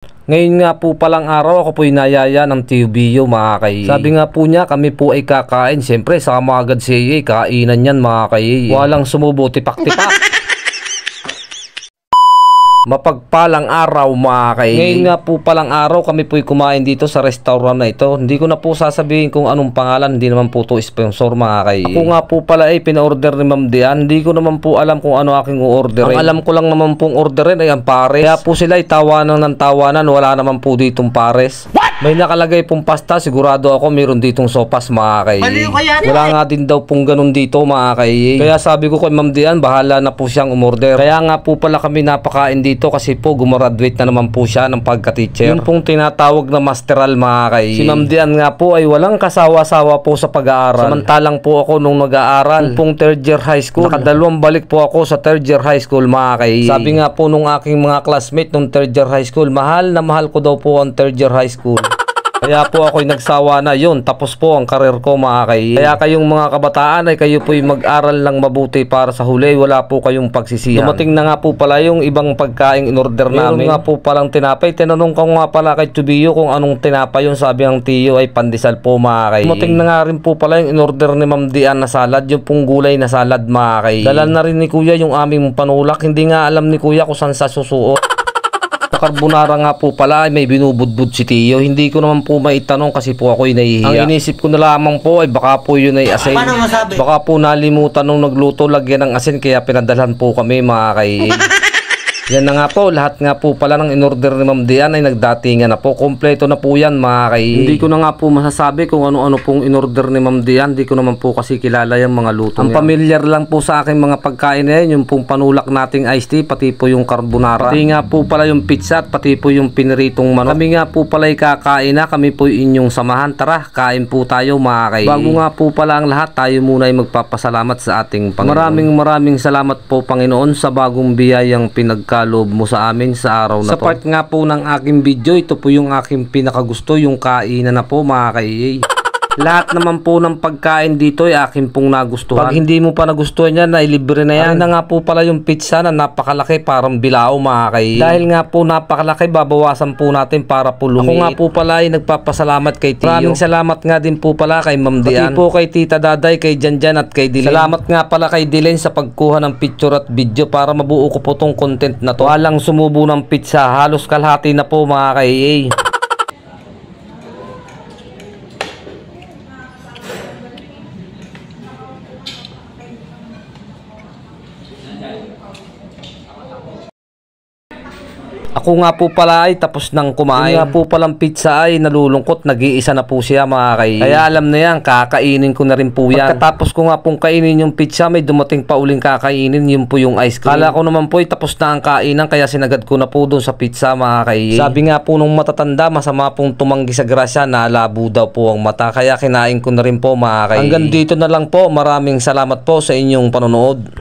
Ngayon nga po palang araw ako po'y nayaya ng Tio Bio mga kay. Sabi nga po niya kami po ay kakain. Siyempre sama agad si Yeye, kainan yan mga kay. Walang sumubo, tipak-tipak. Mapagpalang araw mga kay. Ngayon nga po palang araw kami po'y kumain dito sa restaurant na ito. Hindi ko na po sasabihin kung anong pangalan, hindi naman po to sponsor mga kay. Ako nga po pala ay pina-order ni Ma'am Dian. Hindi ko naman po alam kung ano aking orderin. Ang alam ko lang naman pong orderin ay ang pares. Kaya po sila ay tawanan ng tawanan, wala naman po ditong pares. May nakalagay pong pasta, sigurado ako mayroon ditong sopas mga kay. Wala nga din daw pong ganun dito mga kay. Kaya sabi ko kay Ma'am Dian, bahala na po siyang umorder. Kaya nga po pala kami napakain dito kasi po gumraduate na naman po siya ng pagka-teacher. Yun pong tinatawag na masteral mga kay. Si Ma'am Dian nga po ay walang kasawa-sawa po sa pag-aaral. Samantalang po ako nung nag-aaral, nung pong third year high school, nakadalawang balik po ako sa third year high school mga kay. Sabi nga po nung aking mga classmate nung third year high school, mahal na mahal ko daw po ang third year high school. Kaya po ako'y nagsawa na yun. Tapos po ang karir ko mga kay. Kaya kayong mga kabataan ay kayo po'y mag-aral lang mabuti para sa huli. Wala po kayong pagsisihan. Dumating na nga po pala yung ibang pagkain in order namin. Meron nga po palang tinapay. Tinanong ko nga pala kay Tio Bio kung anong tinapay yung sabi ng tiyo ay pandesal po mga kay. Dumating na nga rin po pala yung in order ni Ma'am Dian na salad. Yung pong gulay na salad mga kay. Dala na rin ni Kuya yung aming panulak. Hindi nga alam ni Kuya kung saan sa susuot. Carbonara nga po pala ay may binubudbud si Tio. Hindi ko naman po maitanong kasi po ako'y nahihiya. Ang inisip ko na lamang po ay baka po yun ay asin. Baka po nalimutan nung nagluto lagyan ng asin kaya pinadalhan po kami mga kay. Yan na nga po, lahat nga po pala ng in-order ni Ma'am Dian ay nagdatingan na po. Kompleto na po yan mga kay. Hindi ko na nga po masasabi kung ano-ano pong in-order ni Ma'am Dian. Hindi ko naman po kasi kilala yung mga luto. Ang familiar lang po sa akin mga pagkain na yan, yung pong panulak nating iced tea, pati po yung carbonara. Pati nga po pala yung pizza at pati po yung piniritong manok. Kami nga po pala ay kakain na, kami po inyong samahan. Tara, kain po tayo mga kay. Bago nga po pala ang lahat, tayo muna ay magpapasalamat sa ating Panginoon. Maraming salamat po Panginoon sa bagong biyayang pinagkalob mo sa amin sa araw na to. Sa part nga po ng aking video, ito po yung aking pinakagusto, yung kainan na po mga kay. Lahat naman po ng pagkain dito ay akin pong nagustuhan. Pag hindi mo pa nagustuhan yan, ay libre na yan. Ano na nga po pala yung pizza na napakalaki, parang bilao mga kay. Dahil nga po napakalaki, babawasan po natin para po lumiit. Ako nga po pala ay nagpapasalamat kay Tio. Maraming salamat nga din po pala kay Ma'am Dian. Pati po kay Tita Daday, kay Janjan at kay Dilen. Salamat nga pala kay Dilen sa pagkuha ng picture at video para mabuo ko po tong content na to. Walang sumubo ng pizza, halos kalahati na po mga kay. Ako nga po pala ay tapos nang kumain. Yung nga po palang pizza ay nalulungkot, nag-iisa na po siya mga kay. Kaya alam na yan, kakainin ko na rin po yan. Pagkatapos ko nga pong kainin yung pizza, may dumating pa uling kakainin, yun po yung ice cream. Kala ko naman po ay tapos na ang kainan, kaya sinagad ko na po doon sa pizza mga kay. Sabi nga po nung matatanda, masama pong tumanggi sa grasya, nalabo daw po ang mata. Kaya kinain ko na rin po mga kay. Hanggang dito na lang po, maraming salamat po sa inyong panonood.